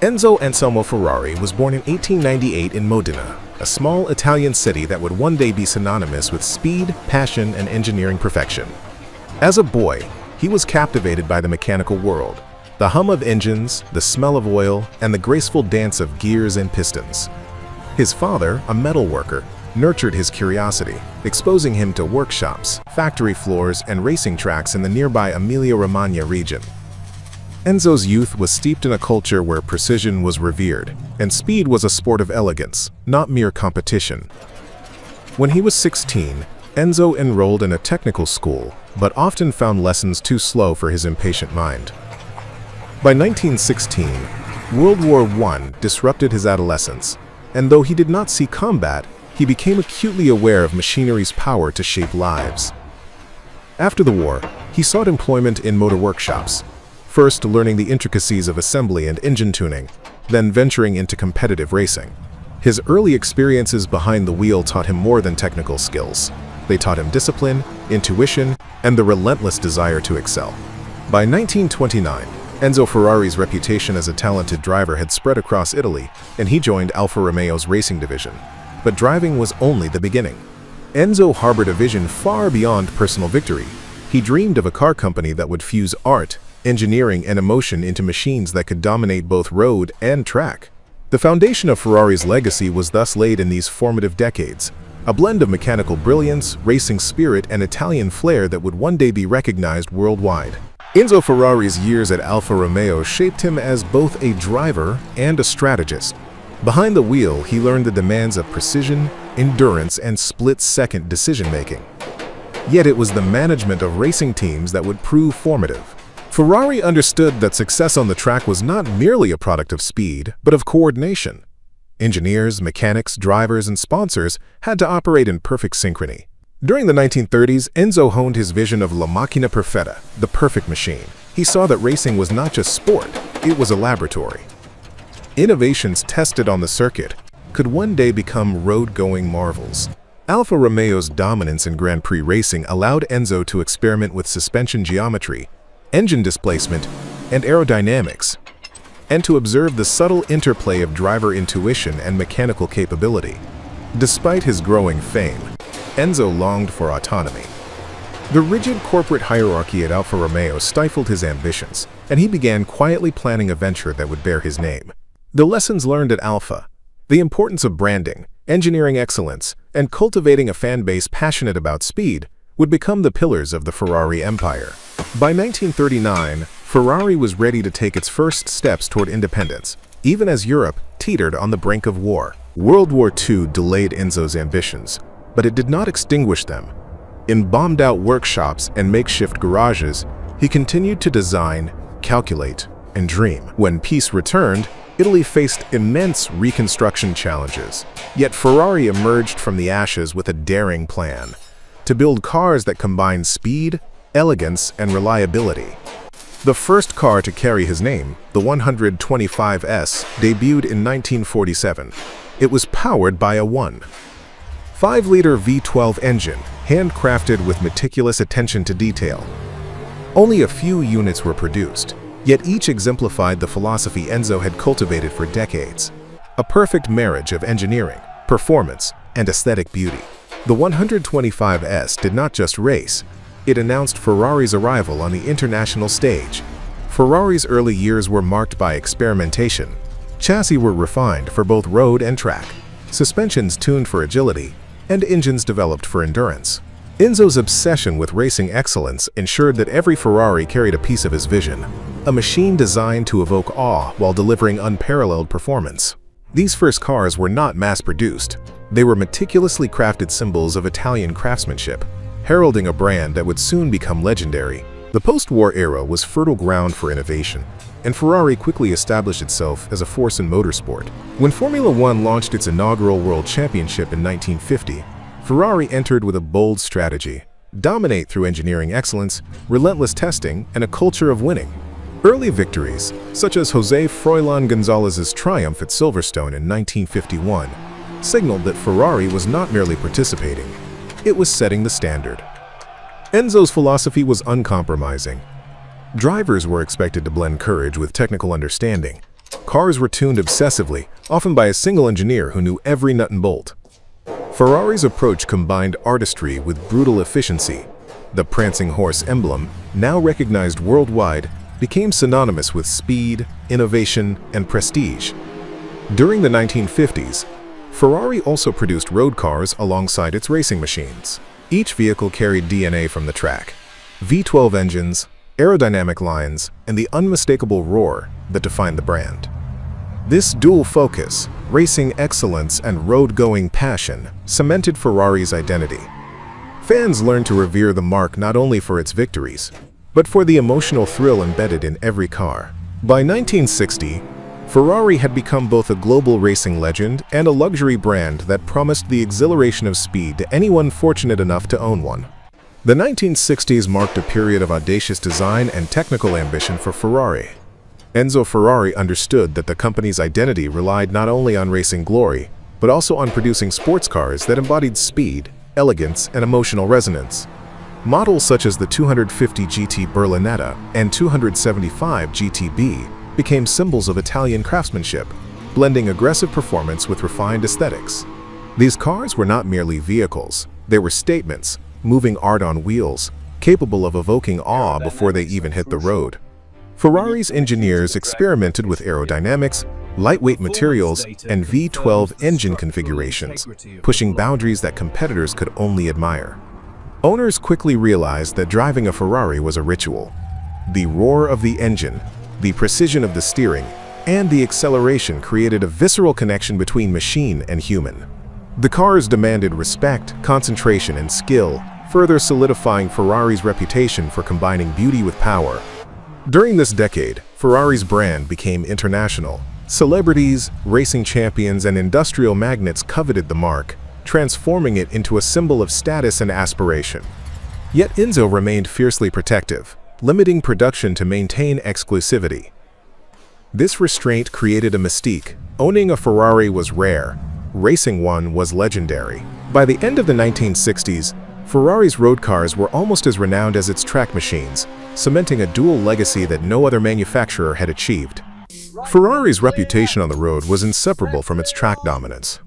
Enzo Anselmo Ferrari was born in 1898 in Modena, a small Italian city that would one day be synonymous with speed, passion, and engineering perfection. As a boy, he was captivated by the mechanical world, the hum of engines, the smell of oil, and the graceful dance of gears and pistons. His father, a metal worker, nurtured his curiosity, exposing him to workshops, factory floors, and racing tracks in the nearby Emilia-Romagna region. Enzo's youth was steeped in a culture where precision was revered, and speed was a sport of elegance, not mere competition. When he was 16, Enzo enrolled in a technical school, but often found lessons too slow for his impatient mind. By 1916, World War I disrupted his adolescence, and though he did not see combat, he became acutely aware of machinery's power to shape lives. After the war, he sought employment in motor workshops, first learning the intricacies of assembly and engine tuning, then venturing into competitive racing. His early experiences behind the wheel taught him more than technical skills. They taught him discipline, intuition, and the relentless desire to excel. By 1929, Enzo Ferrari's reputation as a talented driver had spread across Italy, and he joined Alfa Romeo's racing division. But driving was only the beginning. Enzo harbored a vision far beyond personal victory. He dreamed of a car company that would fuse art, engineering, and emotion into machines that could dominate both road and track. The foundation of Ferrari's legacy was thus laid in these formative decades, a blend of mechanical brilliance, racing spirit, and Italian flair that would one day be recognized worldwide. Enzo Ferrari's years at Alfa Romeo shaped him as both a driver and a strategist. Behind the wheel, he learned the demands of precision, endurance, and split-second decision-making. Yet it was the management of racing teams that would prove formative. Ferrari understood that success on the track was not merely a product of speed, but of coordination. Engineers, mechanics, drivers, and sponsors had to operate in perfect synchrony. During the 1930s, Enzo honed his vision of La Macchina Perfetta, the perfect machine. He saw that racing was not just sport, it was a laboratory. Innovations tested on the circuit could one day become road-going marvels. Alfa Romeo's dominance in Grand Prix racing allowed Enzo to experiment with suspension geometry, engine displacement, and aerodynamics, and to observe the subtle interplay of driver intuition and mechanical capability. Despite his growing fame, Enzo longed for autonomy. The rigid corporate hierarchy at Alfa Romeo stifled his ambitions, and he began quietly planning a venture that would bear his name. The lessons learned at Alfa, the importance of branding, engineering excellence, and cultivating a fan base passionate about speed, would become the pillars of the Ferrari empire. By 1939, Ferrari was ready to take its first steps toward independence, even as Europe teetered on the brink of war. World War II delayed Enzo's ambitions, but it did not extinguish them. In bombed-out workshops and makeshift garages, he continued to design, calculate, and dream. When peace returned, Italy faced immense reconstruction challenges, yet Ferrari emerged from the ashes with a daring plan to build cars that combine speed, elegance, and reliability. The first car to carry his name, the 125S, debuted in 1947. It was powered by a 1.5-liter V12 engine, handcrafted with meticulous attention to detail. Only a few units were produced, yet each exemplified the philosophy Enzo had cultivated for decades, a perfect marriage of engineering, performance, and aesthetic beauty. The 125S did not just race, it announced Ferrari's arrival on the international stage. Ferrari's early years were marked by experimentation. Chassis were refined for both road and track, suspensions tuned for agility, and engines developed for endurance. Enzo's obsession with racing excellence ensured that every Ferrari carried a piece of his vision, a machine designed to evoke awe while delivering unparalleled performance. These first cars were not mass-produced. They were meticulously crafted symbols of Italian craftsmanship, heralding a brand that would soon become legendary. The post-war era was fertile ground for innovation, and Ferrari quickly established itself as a force in motorsport. When Formula One launched its inaugural World Championship in 1950, Ferrari entered with a bold strategy: dominate through engineering excellence, relentless testing, and a culture of winning. Early victories, such as José Froilán González's triumph at Silverstone in 1951, signaled that Ferrari was not merely participating, it was setting the standard. Enzo's philosophy was uncompromising. Drivers were expected to blend courage with technical understanding, Cars were tuned obsessively, often by a single engineer who knew every nut and bolt. Ferrari's approach combined artistry with brutal efficiency. The prancing horse emblem, now recognized worldwide, became synonymous with speed, innovation, and prestige. During the 1950s, Ferrari also produced road cars alongside its racing machines. Each vehicle carried DNA from the track: V12 engines, aerodynamic lines, and the unmistakable roar that defined the brand. This dual focus, racing excellence and road-going passion, cemented Ferrari's identity. Fans learned to revere the marque not only for its victories, but for the emotional thrill embedded in every car. By 1960, Ferrari had become both a global racing legend and a luxury brand that promised the exhilaration of speed to anyone fortunate enough to own one. The 1960s marked a period of audacious design and technical ambition for Ferrari. Enzo Ferrari understood that the company's identity relied not only on racing glory, but also on producing sports cars that embodied speed, elegance, and emotional resonance. Models such as the 250 GT Berlinetta and 275 GTB became symbols of Italian craftsmanship, blending aggressive performance with refined aesthetics. These cars were not merely vehicles, they were statements, moving art on wheels, capable of evoking awe before they even hit the road. Ferrari's engineers experimented with aerodynamics, lightweight materials, and V12 engine configurations, pushing boundaries that competitors could only admire. Owners quickly realized that driving a Ferrari was a ritual. The roar of the engine, the precision of the steering, and the acceleration created a visceral connection between machine and human. The cars demanded respect, concentration, and skill, further solidifying Ferrari's reputation for combining beauty with power. During this decade, Ferrari's brand became international. Celebrities, racing champions, and industrial magnates coveted the marque, transforming it into a symbol of status and aspiration. Yet Enzo remained fiercely protective, limiting production to maintain exclusivity. This restraint created a mystique. Owning a Ferrari was rare. Racing one was legendary. By the end of the 1960s, Ferrari's road cars were almost as renowned as its track machines, cementing a dual legacy that no other manufacturer had achieved. Ferrari's reputation on the road was inseparable from its track dominance.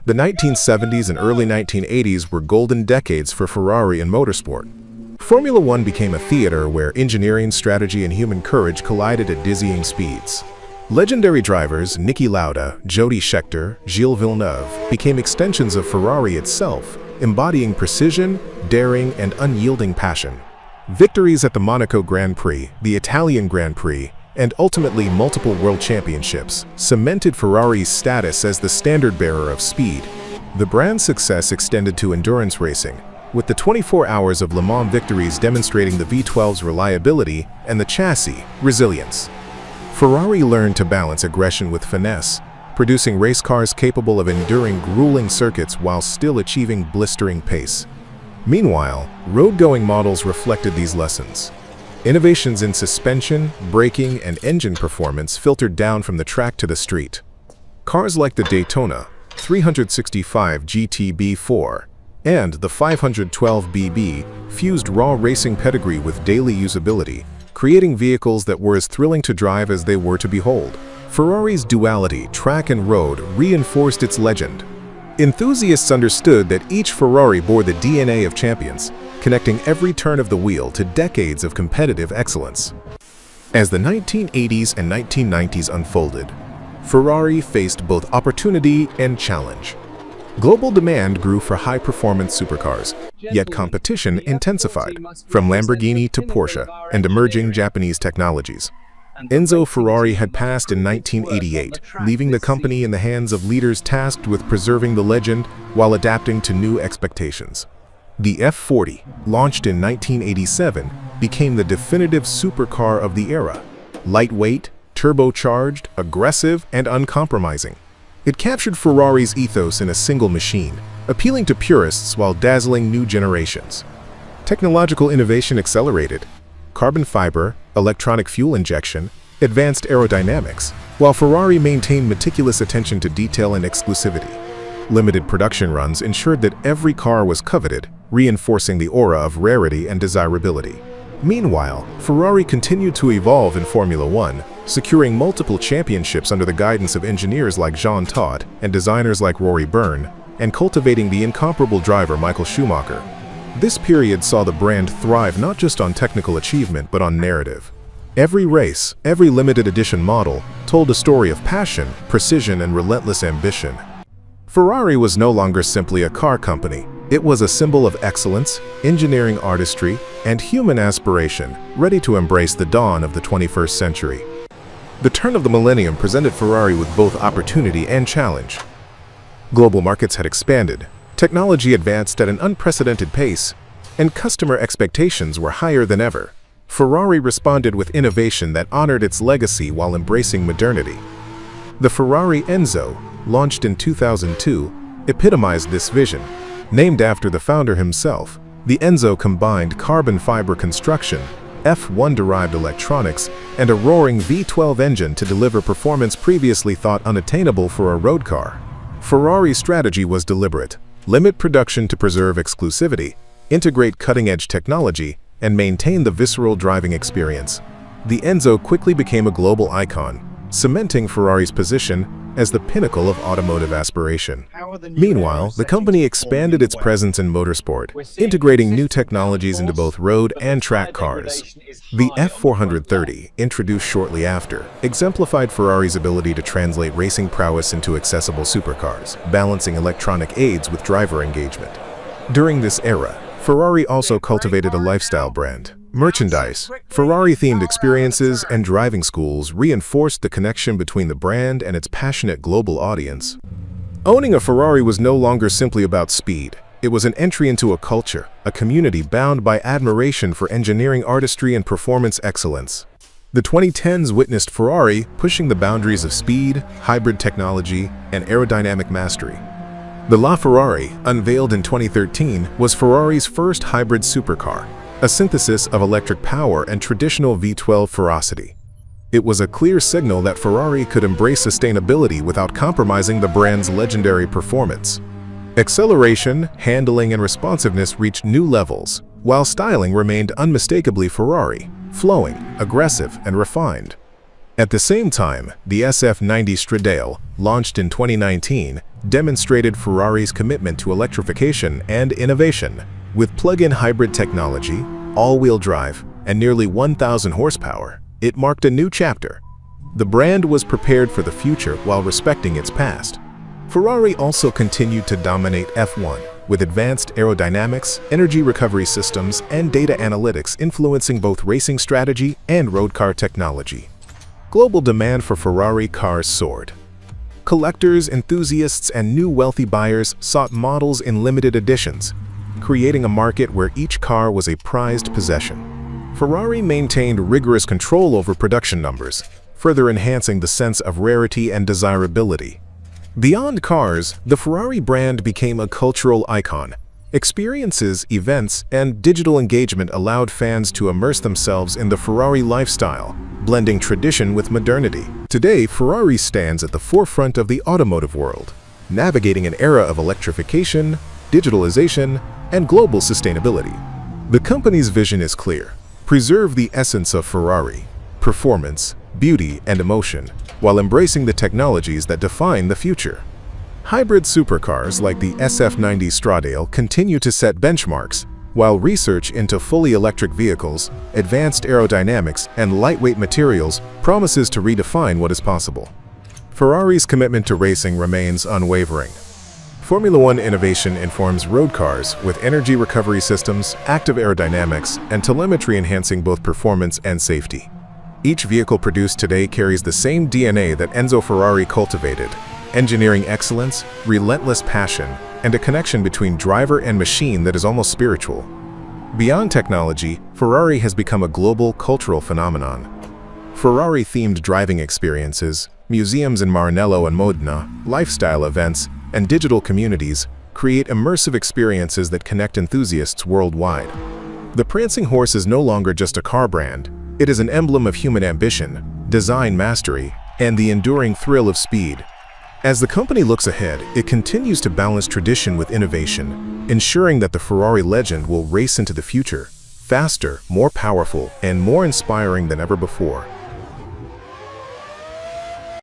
The 1970s and early 1980s were golden decades for Ferrari and motorsport. Formula One became a theater where engineering, strategy, and human courage collided at dizzying speeds. Legendary drivers Niki Lauda, Jody Scheckter, Gilles Villeneuve became extensions of Ferrari itself, embodying precision, daring, and unyielding passion. Victories at the Monaco Grand Prix, the Italian Grand Prix, and ultimately multiple world championships cemented Ferrari's status as the standard-bearer of speed. The brand's success extended to endurance racing, with the 24 hours of Le Mans victories demonstrating the V12's reliability and the chassis' resilience. Ferrari learned to balance aggression with finesse, producing race cars capable of enduring grueling circuits while still achieving blistering pace. Meanwhile, road-going models reflected these lessons. Innovations in suspension, braking, and engine performance filtered down from the track to the street. Cars like the Daytona 365 GTB4 and the 512BB fused raw racing pedigree with daily usability, creating vehicles that were as thrilling to drive as they were to behold. Ferrari's duality, track and road, reinforced its legend. Enthusiasts understood that each Ferrari bore the DNA of champions, connecting every turn of the wheel to decades of competitive excellence. As the 1980s and 1990s unfolded, Ferrari faced both opportunity and challenge. Global demand grew for high-performance supercars, yet competition intensified, from Lamborghini to Porsche and emerging Japanese technologies. Enzo Ferrari had passed in 1988, leaving the company in the hands of leaders tasked with preserving the legend while adapting to new expectations. The F40, launched in 1987, became the definitive supercar of the era. Lightweight, turbocharged, aggressive, and uncompromising. It captured Ferrari's ethos in a single machine, appealing to purists while dazzling new generations. Technological innovation accelerated. Carbon fiber, electronic fuel injection, advanced aerodynamics, while Ferrari maintained meticulous attention to detail and exclusivity. Limited production runs ensured that every car was coveted, reinforcing the aura of rarity and desirability. Meanwhile, Ferrari continued to evolve in Formula One, securing multiple championships under the guidance of engineers like Jean Todt and designers like Rory Byrne, and cultivating the incomparable driver Michael Schumacher. This period saw the brand thrive not just on technical achievement but on narrative. Every race, every limited edition model, told a story of passion, precision, and relentless ambition. Ferrari was no longer simply a car company. It was a symbol of excellence, engineering artistry, and human aspiration, ready to embrace the dawn of the 21st century. The turn of the millennium presented Ferrari with both opportunity and challenge. Global markets had expanded, technology advanced at an unprecedented pace, and customer expectations were higher than ever. Ferrari responded with innovation that honored its legacy while embracing modernity. The Ferrari Enzo, launched in 2002, epitomized this vision. Named after the founder himself, the Enzo combined carbon fiber construction, F1-derived electronics, and a roaring V12 engine to deliver performance previously thought unattainable for a road car. Ferrari's strategy was deliberate: limit production to preserve exclusivity, integrate cutting-edge technology, and maintain the visceral driving experience. The Enzo quickly became a global icon, cementing Ferrari's position as the pinnacle of automotive aspiration. Meanwhile, the company expanded its presence in motorsport, integrating new technologies into both road and track cars. The F430, introduced shortly after, exemplified Ferrari's ability to translate racing prowess into accessible supercars, balancing electronic aids with driver engagement. During this era, Ferrari also cultivated a lifestyle brand. Merchandise, Ferrari-themed experiences, and driving schools reinforced the connection between the brand and its passionate global audience. Owning a Ferrari was no longer simply about speed. It was an entry into a culture, a community bound by admiration for engineering artistry and performance excellence. The 2010s witnessed Ferrari pushing the boundaries of speed, hybrid technology, and aerodynamic mastery. The LaFerrari, unveiled in 2013, was Ferrari's first hybrid supercar, a synthesis of electric power and traditional V12 ferocity. It was a clear signal that Ferrari could embrace sustainability without compromising the brand's legendary performance. Acceleration, handling, and responsiveness reached new levels, while styling remained unmistakably Ferrari, flowing, aggressive, and refined. At the same time, the SF90 Stradale, launched in 2019, demonstrated Ferrari's commitment to electrification and innovation. With plug-in hybrid technology, all-wheel drive, and nearly 1,000 horsepower, it marked a new chapter. The brand was prepared for the future while respecting its past. Ferrari also continued to dominate F1, with advanced aerodynamics, energy recovery systems, and data analytics influencing both racing strategy and road car technology. Global demand for Ferrari cars soared. Collectors, enthusiasts, and new wealthy buyers sought models in limited editions, creating a market where each car was a prized possession. Ferrari maintained rigorous control over production numbers, further enhancing the sense of rarity and desirability. Beyond cars, the Ferrari brand became a cultural icon. Experiences, events, and digital engagement allowed fans to immerse themselves in the Ferrari lifestyle, blending tradition with modernity. Today, Ferrari stands at the forefront of the automotive world, navigating an era of electrification, digitalization, and global sustainability. The company's vision is clear: preserve the essence of Ferrari, performance, beauty, and emotion, while embracing the technologies that define the future. Hybrid supercars like the SF90 Stradale continue to set benchmarks, while research into fully electric vehicles, advanced aerodynamics, and lightweight materials promises to redefine what is possible. Ferrari's commitment to racing remains unwavering. Formula One innovation informs road cars with energy recovery systems, active aerodynamics, and telemetry enhancing both performance and safety. Each vehicle produced today carries the same DNA that Enzo Ferrari cultivated: engineering excellence, relentless passion, and a connection between driver and machine that is almost spiritual. Beyond technology, Ferrari has become a global cultural phenomenon. Ferrari-themed driving experiences, museums in Maranello and Modena, lifestyle events, and digital communities create immersive experiences that connect enthusiasts worldwide. The prancing horse is no longer just a car brand. It is an emblem of human ambition, design mastery, and the enduring thrill of speed. As the company looks ahead, it continues to balance tradition with innovation, ensuring that the Ferrari legend will race into the future, Faster, more powerful, and more inspiring than ever before,